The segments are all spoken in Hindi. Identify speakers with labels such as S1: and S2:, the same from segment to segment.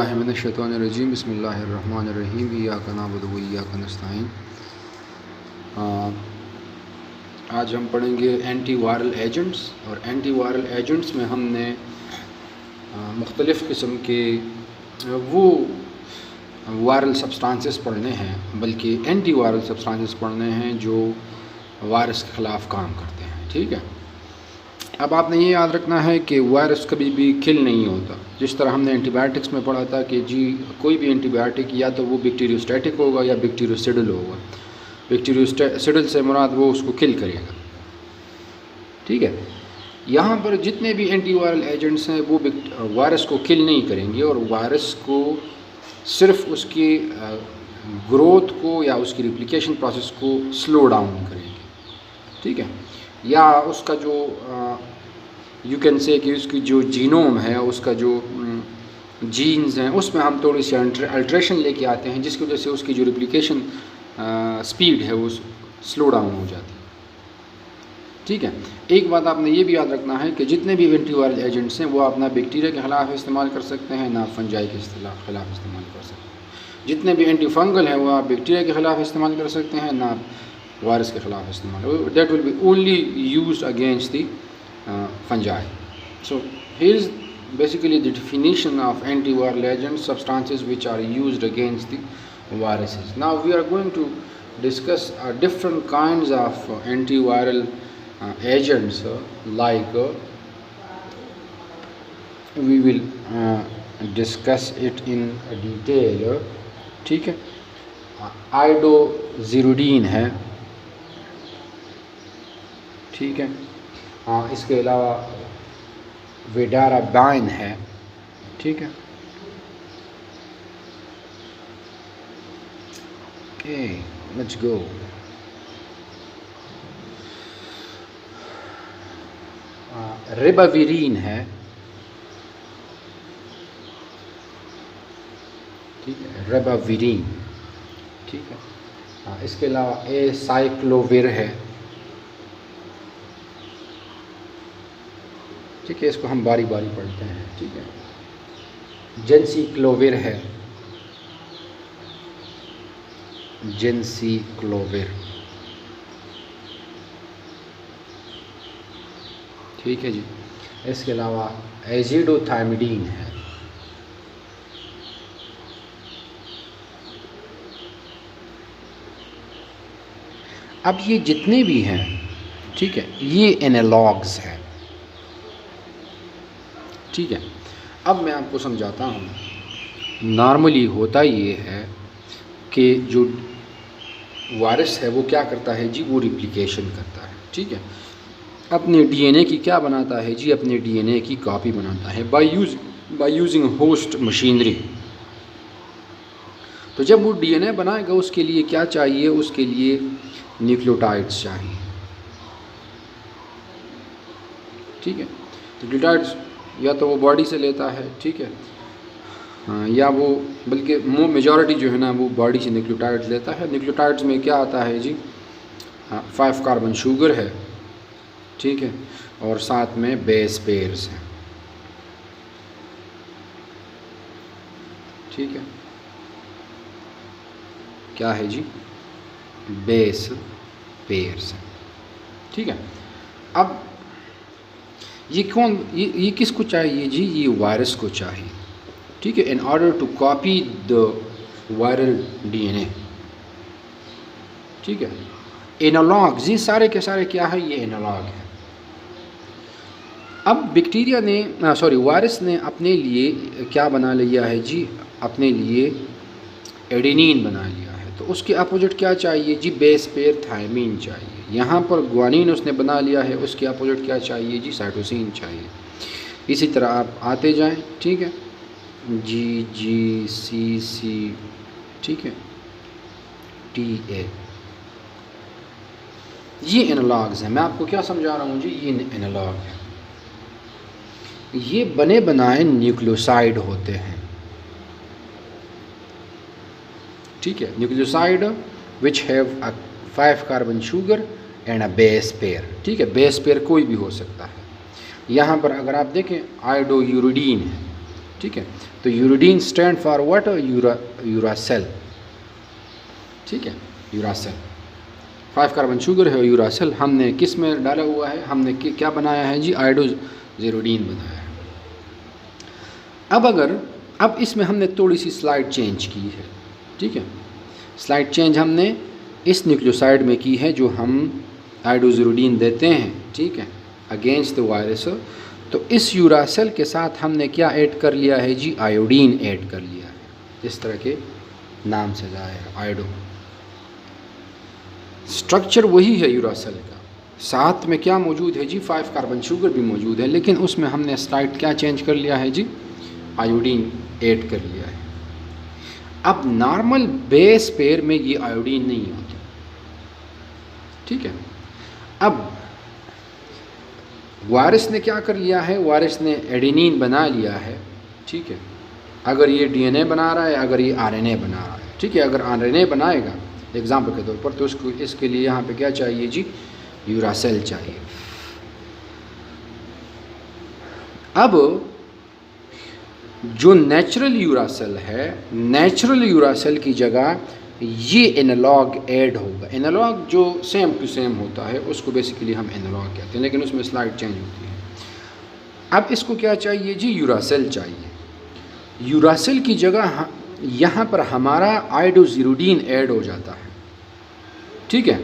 S1: बिस्मिल्लाहिर्रहमानिर्रहीम बिस्मिल्लाहिर्रहमानिर्रहीम इय्याका नअबुदु व इय्याका नस्तईन। आज हम पढ़ेंगे एंटी वायरल एजेंट्स, और एंटी वायरल एजेंट्स में हमने मुख्तलिफ़ किस्म के वो वायरल सब्सटेंसेस पढ़ने हैं, बल्कि एंटी वायरल सब्सटेंसेस पढ़ने हैं जो वायरस के ख़िलाफ़ काम करते हैं। ठीक है, अब आपने ये याद रखना है कि वायरस कभी भी किल नहीं होता। जिस तरह हमने एंटीबायोटिक्स में पढ़ा था कि जी कोई भी एंटीबायोटिक या तो वो बैक्टीरियोस्टैटिक होगा या बैक्टीरियोसिडल होगा। बैक्टीरियोसिडल से मुराद वो उसको किल करेगा। ठीक है, यहाँ पर जितने भी एंटी वायरल एजेंट्स हैं वो वायरस को किल नहीं करेंगे और वायरस को सिर्फ उसकी ग्रोथ को या उसकी रिप्लिकेशन प्रोसेस को स्लो डाउन करेंगे। ठीक है, या उसका जो यू कैन से कि उसकी जो जीनोम है, उसका जो जीन्स हैं, उसमें हम थोड़ी सी अल्ट्रेशन लेके आते हैं, जिसकी वजह से उसकी जो रिप्लिकेशन स्पीड है वो स्लो डाउन हो जाती है। ठीक है, एक बात आपने ये भी याद रखना है कि जितने भी एंटीवायरल एजेंट्स हैं वो आप ना बैक्टीरिया के ख़िलाफ़ इस्तेमाल कर सकते हैं, ना फंजाई के ख़िलाफ़ इस्तेमाल कर सकते हैं। जितने भी एंटी फंगल हैं वो आप बैक्टीरिया के ख़िलाफ़ इस्तेमाल कर सकते हैं, ना वायरस के ख़िलाफ़ इस्तेमाल। That will be only used against the fungi. So here is basically the definition of antiviral agents, substances which are used against the viruses. Now we are going to discuss different kinds of antiviral agents, like we will discuss it in detail. ठीक है, आइडोज़िरुडीन है। ठीक है, इसके अलावा विडाराबाइन है। ठीक है, ओके लेट्स गो। रिबाविरीन है। ठीक है, रिबाविरीन। ठीक है, इसके अलावा एसाइक्लोविर है। ठीक है, इसको हम बारी बारी पढ़ते हैं। ठीक है, जेंसिक्लोविर है। जेंसिक्लोविर। ठीक है जी, इसके अलावा एजिडोथाइमिडीन है। अब ये जितने भी हैं, ठीक है, ये एनालॉग्स हैं। ठीक है, अब मैं आपको समझाता हूँ। नॉर्मली होता ये है कि जो वायरस है वो क्या करता है जी, वो रिप्लिकेशन करता है। ठीक है, अपने डीएनए की क्या बनाता है जी, अपने डीएनए की कॉपी बनाता है बाय यूजिंग होस्ट मशीनरी। तो जब वो डीएनए बनाएगा उसके लिए क्या चाहिए, उसके लिए न्यूक्लियोटाइड्स चाहिए। ठीक है, न्यूक्लियोटाइड्स या तो वो बॉडी से लेता है। ठीक है, या वो बल्कि मेजॉरिटी जो है ना वो बॉडी से न्यूक्लियोटाइड्स लेता है। न्यूक्लियोटाइड्स में क्या आता है जी, 5 कार्बन शुगर है। ठीक है, और साथ में बेस पेयर्स हैं। ठीक है, क्या है जी, बेस पेयर्स हैं। ठीक है, अब ये किसको चाहिए जी, ये वायरस को चाहिए। ठीक है, in order to copy the viral DNA. ठीक है, एनालॉग्स, ये सारे के सारे क्या है, ये एनालॉग है। अब बैक्टीरिया ने वायरस ने अपने लिए क्या बना लिया है जी, अपने लिए एडेनिन बना लिया है। तो उसके अपोजिट क्या चाहिए जी, बेस पेयर थायमीन चाहिए। यहाँ पर ग्वानिन उसने बना लिया है, उसके अपोजिट क्या चाहिए जी, साइटोसिन चाहिए। इसी तरह आप आते जाएं। ठीक है, GGCC। ठीक है, TA। ये एनालॉग्स हैं। मैं आपको क्या समझा रहा हूँ जी, ये एनालॉग है। ये बने बनाए न्यूक्लियोसाइड होते हैं। ठीक है, nucleoside which have a 5 carbon sugar and a base pair. ठीक है, बेस पेयर कोई भी हो सकता है। यहाँ पर अगर आप देखें आइडोयूरिडीन है। ठीक है। तो यूरिडीन स्टैंड फॉर व्हाट? यूरासेल, ठीक है, यूरासेल 5 कार्बन शुगर है। यूरासेल हमने किस में डाला हुआ है? हमने क्या बनाया है जी? आयोडोजिरुडीन बनाया है। अब इसमें हमने थोड़ी सी स्लाइड चेंज की है, ठीक है। स्लाइड चेंज हमने इस न्यूक्लियोसाइड में की है जो हम आयोडोजिरुडीन देते हैं, ठीक है, अगेंस्ट द वायरस। तो इस यूरासेल के साथ हमने क्या ऐड कर लिया है जी? आयोडीन ऐड कर लिया है। इस तरह के नाम से जाएगा आयोडो। स्ट्रक्चर वही है यूरासेल का, साथ में क्या मौजूद है जी? 5 कार्बन शुगर भी मौजूद है, लेकिन उसमें हमने स्लाइड क्या चेंज कर लिया है जी? आयोडीन ऐड कर लिया है। अब नॉर्मल बेस पेयर में ये आयोडीन नहीं होता, ठीक है। अब वायरस ने क्या कर लिया है? वायरस ने एडेनिन बना लिया है, ठीक है। अगर ये डीएनए बना रहा है, अगर ये आरएनए बना रहा है, ठीक है। अगर आरएनए बनाएगा एग्जाम्पल के तौर पर, तो उसको इसके लिए यहाँ पे क्या चाहिए जी? यूरासेल चाहिए। अब जो नेचुरल यूरासेल है, नेचुरल यूरासेल की जगह ये एनालॉग ऐड होगा। एनालॉग जो सेम टू सेम होता है उसको बेसिकली हम एनालॉग कहते हैं, लेकिन उसमें स्लाइड चेंज होती है। अब इसको क्या चाहिए जी? यूरासेल चाहिए। यूरासेल की जगह यहाँ पर हमारा आयोडोजिरुडीन ऐड हो जाता है, ठीक है।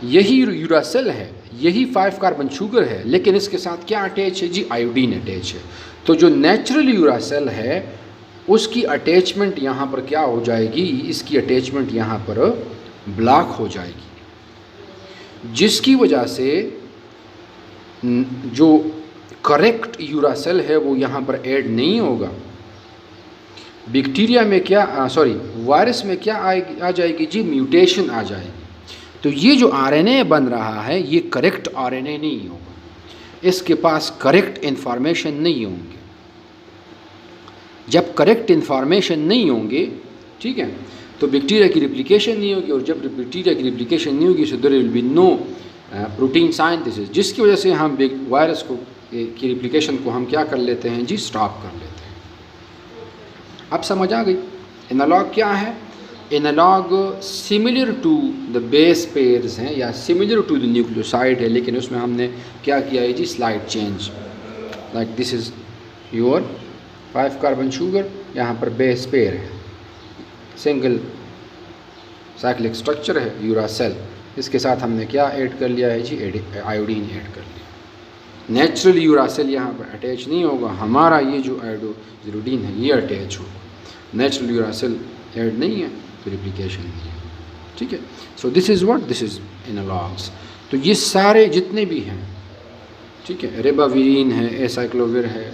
S1: यही यूरासेल है, यही 5 कार्बन शुगर है, लेकिन इसके साथ क्या अटैच है जी? आयोडीन अटैच है। तो जो नेचुरल यूरासेल है उसकी अटैचमेंट यहाँ पर क्या हो जाएगी? इसकी अटैचमेंट यहाँ पर ब्लॉक हो जाएगी, जिसकी वजह से जो करेक्ट यूरासेल है वो यहाँ पर ऐड नहीं होगा। बैक्टीरिया में क्या वायरस में क्या आ जाएगी जी? म्यूटेशन आ जाएगी। तो ये जो आरएनए बन रहा है ये करेक्ट आरएनए नहीं होगा, इसके पास करेक्ट इन्फॉर्मेशन नहीं होंगे। जब करेक्ट इन्फॉर्मेशन नहीं होंगे, ठीक है, तो बैक्टीरिया की रिप्लिकेशन नहीं होगी, और जब बैक्टीरिया की रिप्लिकेशन नहीं होगी, so there will be no protein synthesis, जिसकी वजह से हम वायरस को की रिप्लिकेशन को हम क्या कर लेते हैं जी? स्टॉप कर लेते हैं। अब समझ आ गई एनालॉग क्या है? Analog similar to the base pairs हैं या सिमिलर टू द न्यूक्लियोसाइड है, लेकिन उसमें हमने क्या किया है जी? Slide change. Like this is your 5 carbon sugar, यहाँ पर बेस पेयर है, सिंगल साइक्लिक स्ट्रक्चर है यूरासेल, इसके साथ हमने क्या ऐड कर लिया है जी? आयोडीन ऐड कर लिया। नेचुरल यूरासेल यहाँ पर अटैच नहीं होगा, हमारा ये जो आयोडोजिरुडीन है ये अटैच होगा। नेचुरल यूरासेल ऐड नहीं है तो रिप्लिकेशन नहीं है, ठीक है। So this is what? This is analogues. तो ये सारे जितने भी हैं, ठीक है, रेबाविरिन है, एसाइक्लोविर है,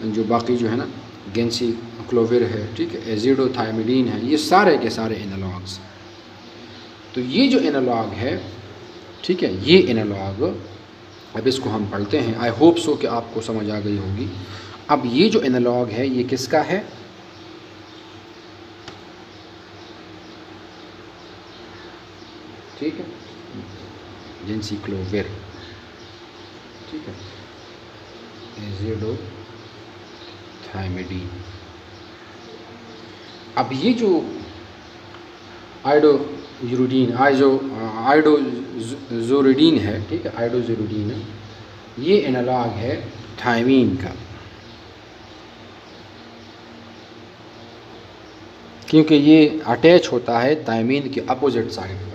S1: जो बाकी जो है ना गेंसिक्लोविर है, ठीक है, एजिडोथायमिडीन है, ये सारे के सारे एनालॉग्स। तो ये जो एनालॉग है, ठीक है, ये एनालॉग अब इसको हम पढ़ते हैं। आई होप सो कि आपको समझ आ गई होगी। अब ये जो एनालॉग है ये किसका है? ठीक है, गेंसिक्लोविर, ठीक है, एजिडोथायमिडीन। अब ये जो आयोडोजिरुडीन है, ठीक है, आयोडोजिरुडीन है, ये एनालॉग है थायमीन का, क्योंकि ये अटैच होता है थायमीन के अपोजिट साइड पर।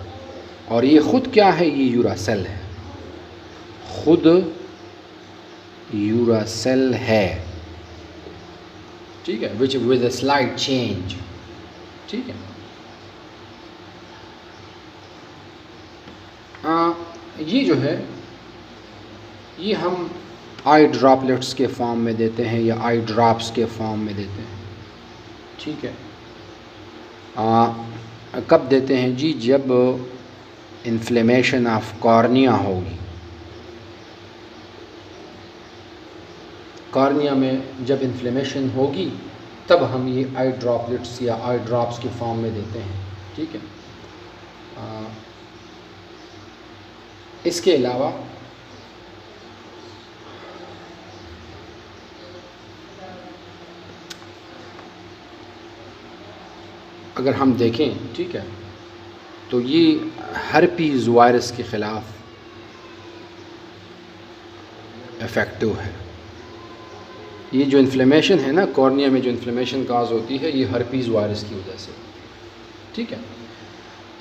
S1: और ये ख़ुद क्या है? ये यूरासेल है, ख़ुद यूरासेल है, ठीक है, which with a slide change, ठीक है। ये जो है ये हम आई ड्रॉपलेट्स के फॉर्म में देते हैं या आई ड्रॉप्स के फॉर्म में देते हैं, ठीक है। कब देते हैं जी? जब इन्फ्लेमेशन ऑफ कॉर्निया होगी, कॉर्निया में जब इन्फ्लेमेशन होगी तब हम ये आई ड्रॉपलेट्स या आई ड्रॉप्स के फॉर्म में देते हैं, ठीक है। इसके अलावा अगर हम देखें, ठीक है, तो ये हर्पीज़ वायरस के ख़िलाफ़ इफ़ेक्टिव है। ये जो इन्फ्लेमेशन है ना, कॉर्निया में जो इन्फ्लेमेशन काज होती है, ये हर्पीज़ वायरस की वजह से, ठीक है।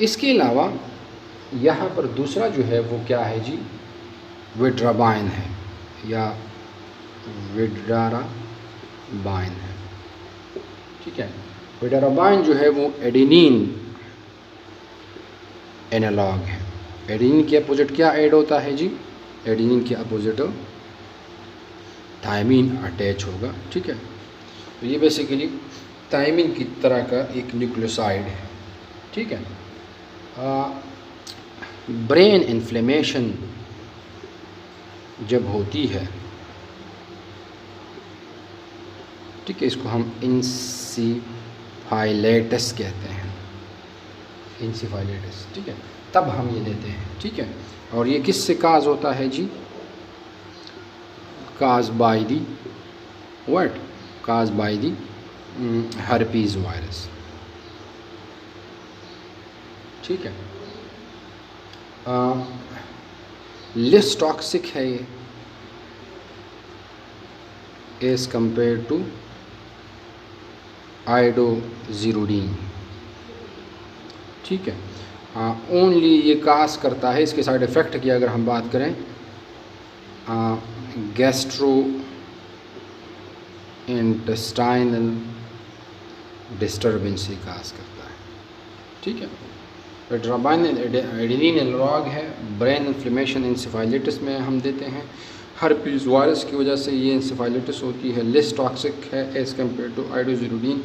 S1: इसके अलावा यहाँ पर दूसरा जो है वो क्या है जी, विड्राबाइन है या विड्राबाइन है, ठीक है। विड्राबाइन जो है वो एडेनिन एनालॉग है। एडेनिन के अपोजिट क्या ऐड होता है जी, एडेनिन के अपोजिट थायमीन अटैच होगा, ठीक है। तो ये बेसिकली थायमीन की तरह का एक न्यूक्लियोसाइड है, ठीक है। ब्रेन इन्फ्लेमेशन जब होती है, ठीक है, इसको हम इंसेफालाइटिस कहते हैं, इंसेफालाइटिस, ठीक है, तब हम ये लेते हैं, ठीक है। और ये किससे काज होता है जी, cause by the what, cause by the herpes virus, ठीक है। लेस टॉक्सिक है ये एज़ कंपेयर टू आइडोज़िरुडीन, ठीक है। ओनली ये काज करता है, इसके साइड इफ़ेक्ट की अगर हम बात करें, गैस्ट्रो इंटेस्टाइनल डिस्टर्बेंस ही काज करता है, ठीक है। विड्राबाइन एडेनिन एनालॉग है, ब्रेन इन्फ्लेमेशन इंसेफालाइटिस में हम देते हैं। हर्पीज़ वायरस की वजह से ये इंसेफालाइटिस होती है, लेस टॉक्सिक है एज़ कम्पेयर टू आइडोज़िरुडीन,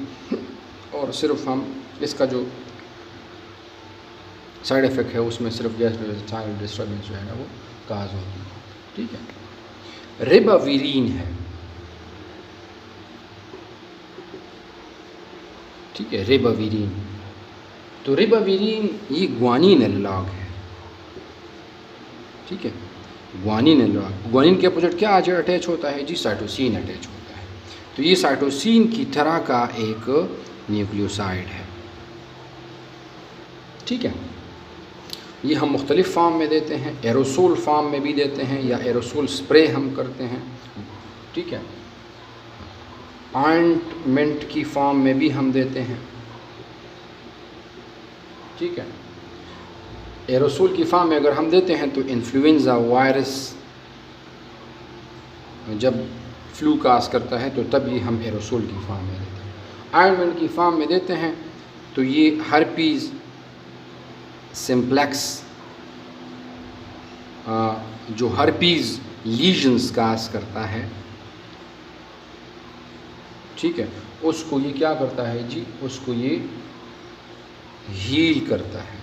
S1: और सिर्फ हम इसका जो साइड इफ़ेक्ट है उसमें सिर्फ गैस्ट्रोइंटेस्टाइनल डिस्टर्बेंस जो है ना वो काज होती है, ठीक है। रिबाविरीन है, ठीक है, रिबाविरीन। तो रिबाविरीन ये ग्वानिन एनालॉग है, ठीक है, ग्वानिन एनालॉग। ग्वानिन के अपोजिट क्या आज अटैच होता है जी, साइटोसिन अटैच होता है। तो ये साइटोसिन की तरह का एक न्यूक्लियोसाइड है, ठीक है। ये हम मुख्तलिफ़ फार्म में देते हैं, एरोसोल फार्म में भी देते हैं या एरोसोल स्प्रे हम करते हैं, ठीक है। ऑइंटमेंट की फॉर्म में भी हम देते हैं, ठीक है। एरोसोल की फॉर्म में अगर हम देते हैं तो इन्फ्लुएंज़ा वायरस जब फ्लू काज करता है तो तब ये हम एरोसोल की फॉर्म में देते हैं। ऑइंटमेंट की फॉर्म में देते हैं तो ये हर्पीज़ सिम्प्लेक्स जो हर्पीज़ लीजन्स काज करता है, ठीक है, उसको ये क्या करता है जी, उसको ये हील करता है,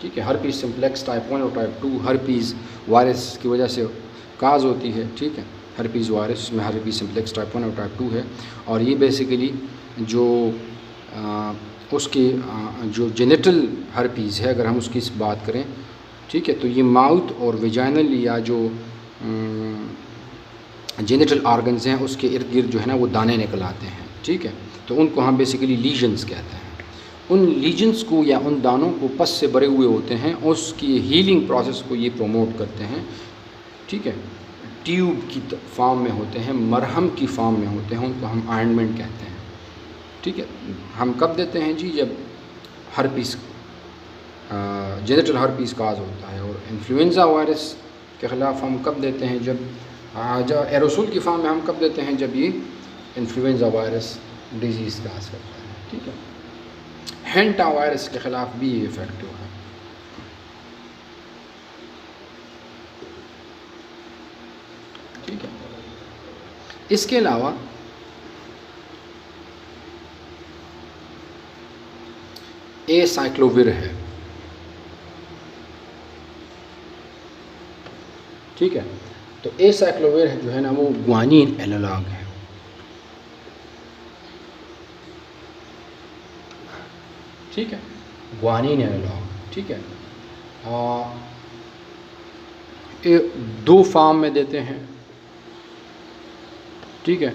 S1: ठीक है। हर्पीज़ सिम्प्लेक्स टाइप 1 और टाइप 2 हर्पीज़ वायरस की वजह से काज होती है, ठीक है। हर्पीज़ वायरस में हर्पीज़ सिम्प्लेक्स टाइप 1 और टाइप 2 है, और ये बेसिकली जो उसके जो जेनिटल हर्पीज़ है अगर हम उसकी बात करें, ठीक है, तो ये माउथ और वेजाइनल या जो जेनिटल ऑर्गन्स हैं उसके इर्द गिर्द जो है ना वो दाने निकल आते हैं, ठीक है। तो उनको हम बेसिकली लीजन्स कहते हैं। उन लीजन्स को या उन दानों को पस से भरे हुए होते हैं, उसकी हीलिंग प्रोसेस को ये प्रोमोट करते हैं, ठीक है। ट्यूब की फॉर्म में होते हैं, मरहम की फॉर्म में होते हैं, उनको हम ऑइंटमेंट कहते हैं, ठीक है। हम कब देते हैं जी, जब हर्पीज़ जेनिटल हर्पीज़ काज होता है। और इन्फ्लुएंज़ा वायरस के ख़िलाफ़ हम कब देते हैं, जब एरोसोल की फॉर्म में हम कब देते हैं, जब ये इन्फ्लुएंज़ा वायरस डिजीज़ काज करता है, ठीक है। हेंटा वायरस के ख़िलाफ़ भी ये इफ़ेक्टिव है, ठीक है। इसके अलावा एसाइक्लोविर है, ठीक है। तो एसाइक्लोविर जो है ना वो ग्वानिन एनालॉग है, ठीक है, ग्वानिन एनालॉग, ठीक है। दो फॉर्म में देते हैं, ठीक है।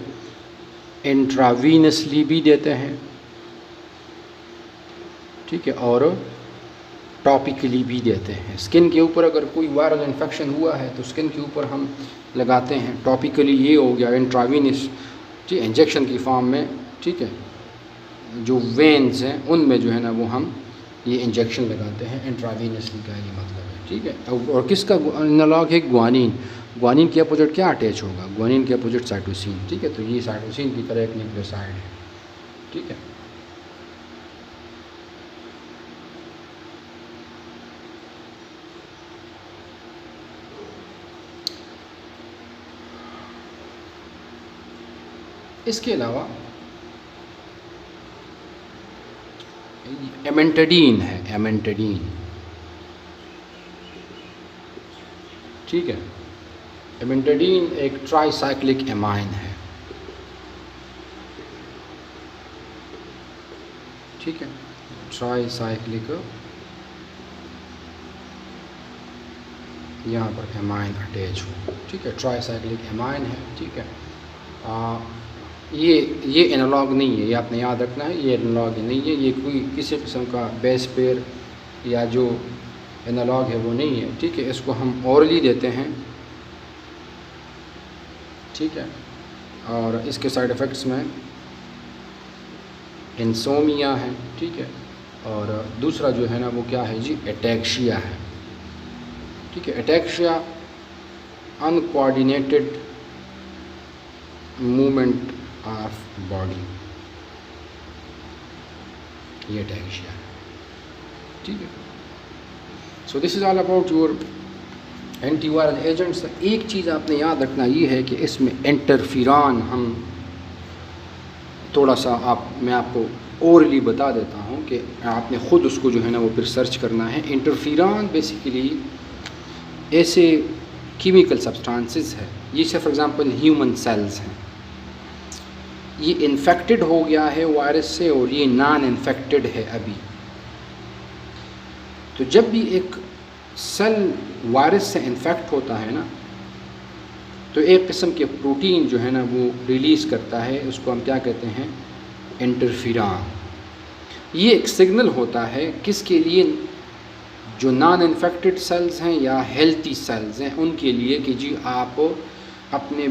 S1: इंट्रावीनसली भी देते हैं ठीक है, और टॉपिकली भी देते हैं। स्किन के ऊपर अगर कोई वायरल इन्फेक्शन हुआ है तो स्किन के ऊपर हम लगाते हैं। टॉपिकली ये हो गया इंट्रावीनस, ठीक, इंजेक्शन की फॉर्म में, ठीक है, जो वेन्स हैं उनमें जो है ना वो हम ये इंजेक्शन लगाते हैं। इंट्रावीनसली का ये मतलब है, ठीक है। और किसका एनालॉग है? ग्वानिन। ग्वानिन के अपोजिट क्या अटैच होगा? ग्वानिन के अपोजिट साइटोसिन, ठीक है। तो ये साइटोसिन की तरह एक न्यूक्लियोसाइड है, ठीक है। इसके अलावा एमेंटाडीन है, एमेंटाडीन, ठीक है। एमेंटाडीन एक ट्राईसाइक्लिक एमाइन है, ठीक है। ट्राईसाइक्लिक, यहाँ पर एमाइन अटैच हो, ठीक है, ट्राईसाइक्लिक एमाइन है, ठीक है। ये एनालॉग नहीं है, ये आपने याद रखना है, ये एनालॉग नहीं है, ये कोई किसी किस्म का बेस पेयर या जो एनालॉग है वो नहीं है, ठीक है। इसको हम ओरली देते हैं, ठीक है। और इसके साइड इफ़ेक्ट्स में इंसोमिया है, ठीक है। और दूसरा जो है ना वो क्या है जी? एटैक्सिया है, ठीक है। Ataxia uncoordinated movement of body, ये एटैक्सिया है, ठीक है। So this is all about your antiviral agents. एक चीज़ आपने याद रखना ये है कि इसमें इंटरफेरॉन हम थोड़ा सा मैं आपको ओरली बता देता हूँ कि आपने ख़ुद उसको जो है ना वो फिर सर्च करना है। इंटरफेरॉन बेसिकली ऐसे केमिकल सब्सटेंसेस है, ये से फॉर एग्ज़ाम्पल ह्यूमन सेल्स हैं, ये इन्फेक्टेड हो गया है वायरस से और ये नॉन इन्फेक्टेड है अभी। तो जब भी एक सेल वायरस से इन्फेक्ट होता है ना तो एक किस्म के प्रोटीन जो है ना वो रिलीज़ करता है, उसको हम क्या कहते हैं? इंटरफेरॉन। ये एक सिग्नल होता है किसके लिए? जो नॉन इन्फेक्टेड सेल्स हैं या हेल्थी सेल्स हैं उनके लिए, कि जी आप अपने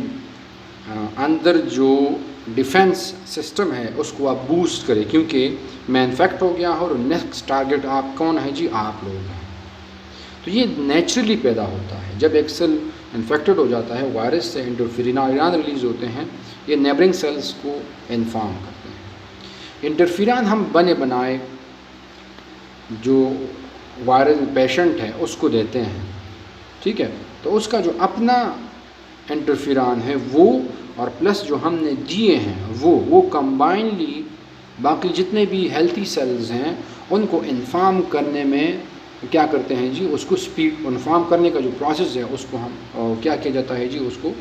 S1: अंदर जो डिफेंस सिस्टम है उसको आप बूस्ट करें, क्योंकि मैं इन्फेक्ट हो गया और नेक्स्ट टारगेट आप कौन है जी? आप लोग हैं। तो ये नेचुरली पैदा होता है जब एक सेल इन्फेक्टेड हो जाता है वायरस से, इंटरफेरॉन रिलीज़ होते हैं, ये नेबरिंग सेल्स को इन्फॉर्म करते हैं। इंटरफेरॉन हम बने बनाए जो वायरल पेशेंट है उसको देते हैं, ठीक है। तो उसका जो अपना इंटरफेरॉन है वो और प्लस जो हमने दिए हैं वो कंबाइनली बाकी जितने भी हेल्थी सेल्स हैं उनको इन्फॉर्म करने में क्या करते हैं जी? उसको स्पीड इन्फॉर्म करने का जो प्रोसेस है उसको हम क्या किया जाता है जी? उसको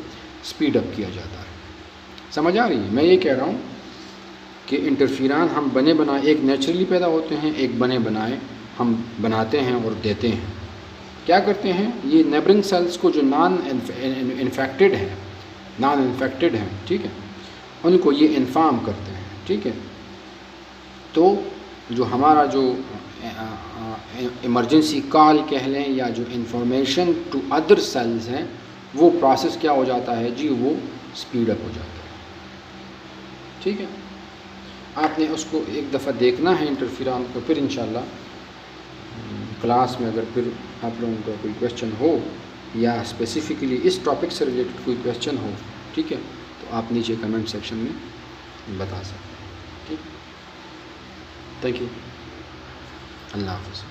S1: स्पीड अप किया जाता है। समझ आ रही है? मैं ये कह रहा हूँ कि इंटरफेरॉन हम बने बनाए, एक नेचुरली पैदा होते हैं, एक बने बनाए हम बनाते हैं और देते हैं। क्या करते हैं? ये नेबरिंग सेल्स को जो नॉन इन्फेक्टेड हैं, ठीक है, उनको ये इन्फॉर्म करते हैं, ठीक है। तो जो हमारा जो इमरजेंसी कॉल कह लें या जो इंफॉर्मेशन टू अदर सेल्स हैं वो प्रोसेस क्या हो जाता है जी? वो स्पीड अप हो जाता है, ठीक है। आपने उसको एक दफ़ा देखना है इंटरफेरॉन को, फिर इंशाल्लाह क्लास में अगर फिर आप लोगों का कोई क्वेश्चन हो या स्पेसिफ़िकली इस टॉपिक से रिलेटेड कोई क्वेश्चन हो, ठीक है, तो आप नीचे कमेंट सेक्शन में बता सकते हैं, ठीक। Thank you. अल्लाह हाफ़िज़।